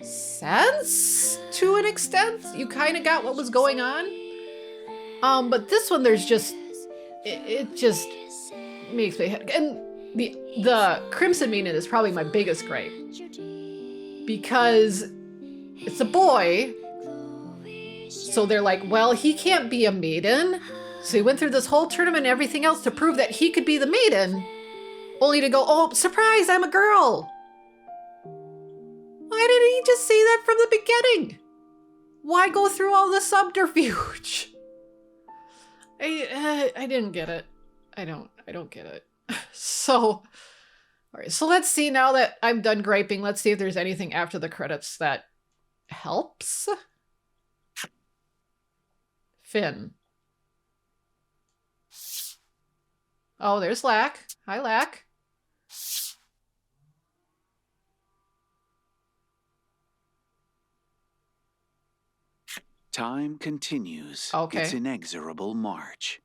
sense to an extent. You kind of got what was going on. But this one, there's just, it just makes me, and the Crimson Maiden is probably my biggest gripe. Because it's a boy, so they're like, well, he can't be a maiden. So he went through this whole tournament and everything else to prove that he could be the maiden, only to go, oh, surprise, I'm a girl. Why didn't he just say that from the beginning? Why go through all the subterfuge? I didn't get it. I don't get it. So, all right, so let's see, now that I'm done griping, let's see if there's anything after the credits that helps. Finn. Oh, there's Lack. Hi, Lack. Time continues its inexorable march.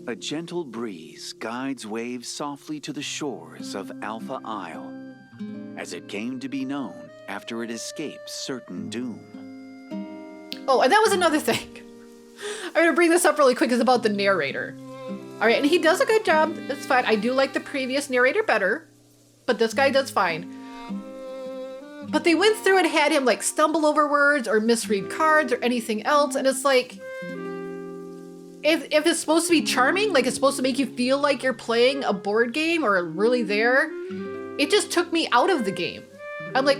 A gentle breeze guides waves softly to the shores of Alpha Isle, as it came to be known after it escaped certain doom. Oh, and that was another thing. I'm going to bring this up really quick, is about the narrator. All right, and he does a good job. It's fine. I do like the previous narrator better. but this guy does fine. But they went through and had him like stumble over words or misread cards or anything else. And it's like, if it's supposed to be charming, like it's supposed to make you feel like you're playing a board game or really there, it just took me out of the game. I'm like,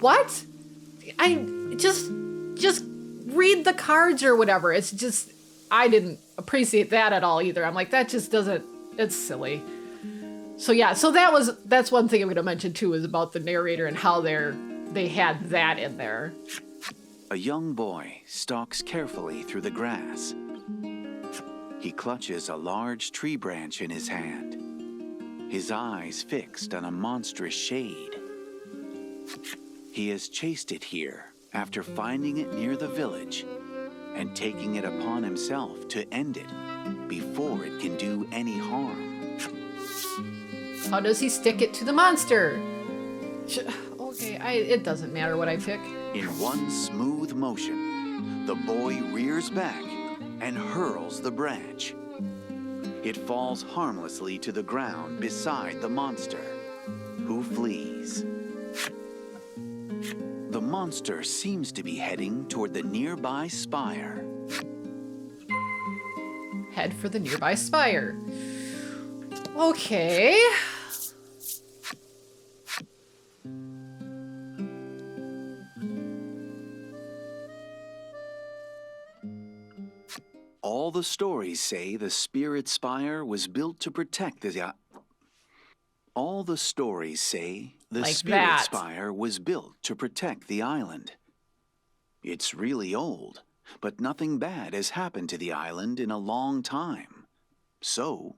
what? I just read the cards or whatever. It's just, I didn't appreciate that at all either. I'm like, that just doesn't, it's silly. So yeah, so that's one thing I'm going to mention too, is about the narrator and how they had that in there. A young boy stalks carefully through the grass. He clutches a large tree branch in his hand, his eyes fixed on a monstrous shade. He has chased it here after finding it near the village and taking it upon himself to end it before it can do any harm. How does he stick it to the monster? Okay, it doesn't matter what I pick. In one smooth motion, the boy rears back and hurls the branch. It falls harmlessly to the ground beside the monster, who flees. The monster seems to be heading toward the nearby spire. Head for the nearby spire. Okay. All the stories say the spirit spire was built to protect the... All the stories say the like spirit that. spire was built to protect the island. It's really old, but nothing bad has happened to the island in a long time. So,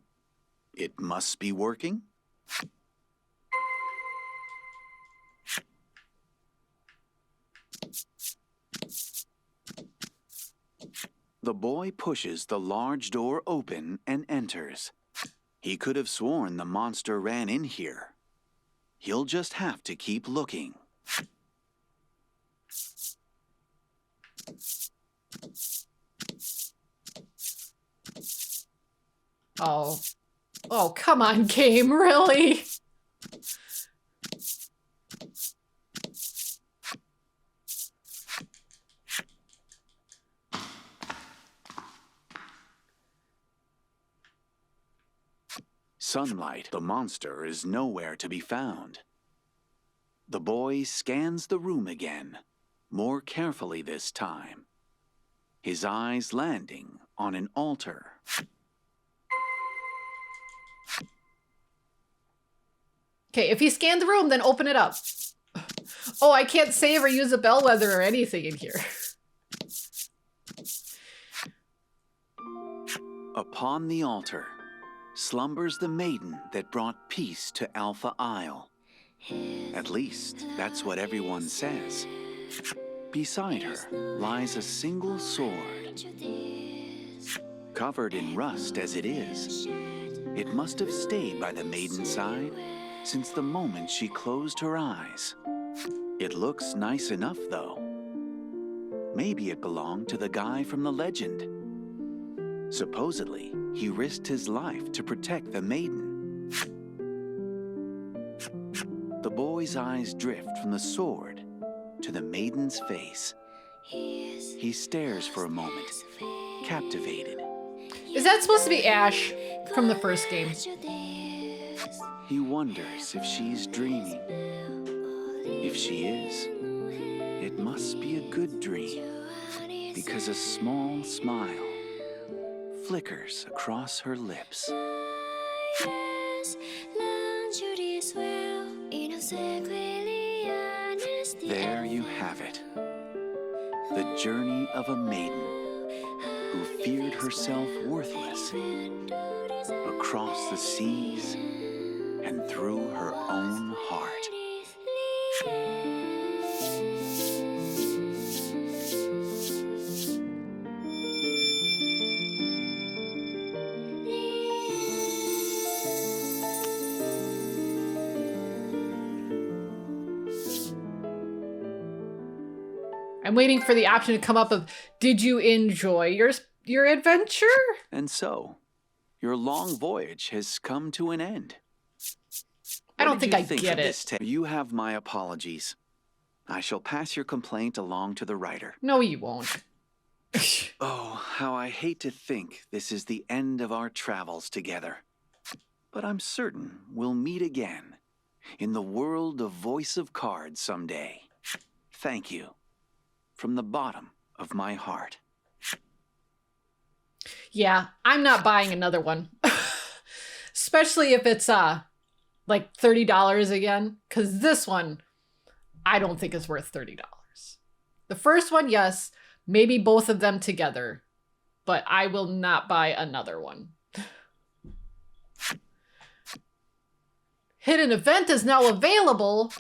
it must be working? The boy pushes the large door open and enters. He could have sworn the monster ran in here. He'll just have to keep looking. Oh, come on, game, really? Sunlight, the monster, is nowhere to be found. The boy scans the room again, more carefully this time, his eyes landing on an altar. Okay, if he scanned the room, then open it up. Oh, I can't save or use a bellwether or anything in here. Upon the altar slumbers the maiden that brought peace to Alpha Isle. At least, that's what everyone says. Beside her lies a single sword. Covered in rust as it is, it must have stayed by the maiden's side since the moment she closed her eyes. It looks nice enough, though. Maybe it belonged to the guy from the legend. Supposedly, he risked his life to protect the maiden. The boy's eyes drift from the sword to the maiden's face. He stares for a moment, captivated. Is that supposed to be Ash from the first game? He wonders if she's dreaming. If she is, it must be a good dream, because a small smile flickers across her lips. There you have it. The journey of a maiden who feared herself worthless across the seas and through her own heart. I'm waiting for the option to come up of, did you enjoy your adventure? And so, your long voyage has come to an end. I don't What think did I you think get of it. this You have my apologies. I shall pass your complaint along to the writer. No, you won't. Oh, how I hate to think this is the end of our travels together. But I'm certain we'll meet again in the world of Voice of Cards someday. Thank you. From the bottom of my heart. Yeah, I'm not buying another one. Especially if it's like $30 again, because this one I don't think is worth $30. The first one, yes, maybe both of them together, but I will not buy another one. Hidden event is now available.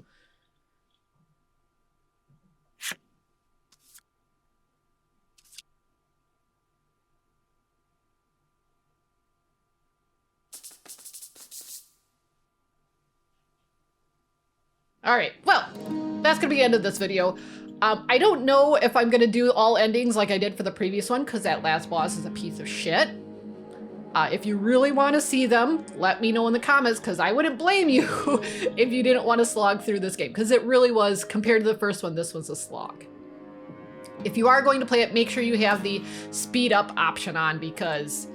All right, well, that's gonna be the end of this video. I don't know if I'm gonna do all endings like I did for the previous one, because that last boss is a piece of shit. If you really want to see them, let me know in the comments, because I wouldn't blame you if you didn't want to slog through this game, because it really was, compared to the first one, this was a slog. If you are going to play it, make sure you have the speed up option on, because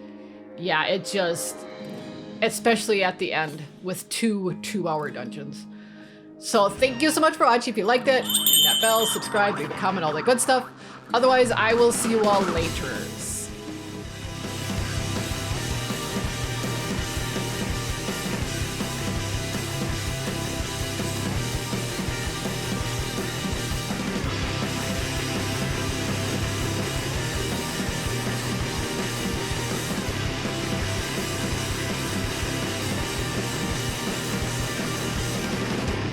yeah, it just, especially at the end with two 2-hour dungeons. So thank you so much for watching. If you liked it, ring that bell, subscribe, leave a comment, all that good stuff. Otherwise, I will see you all later.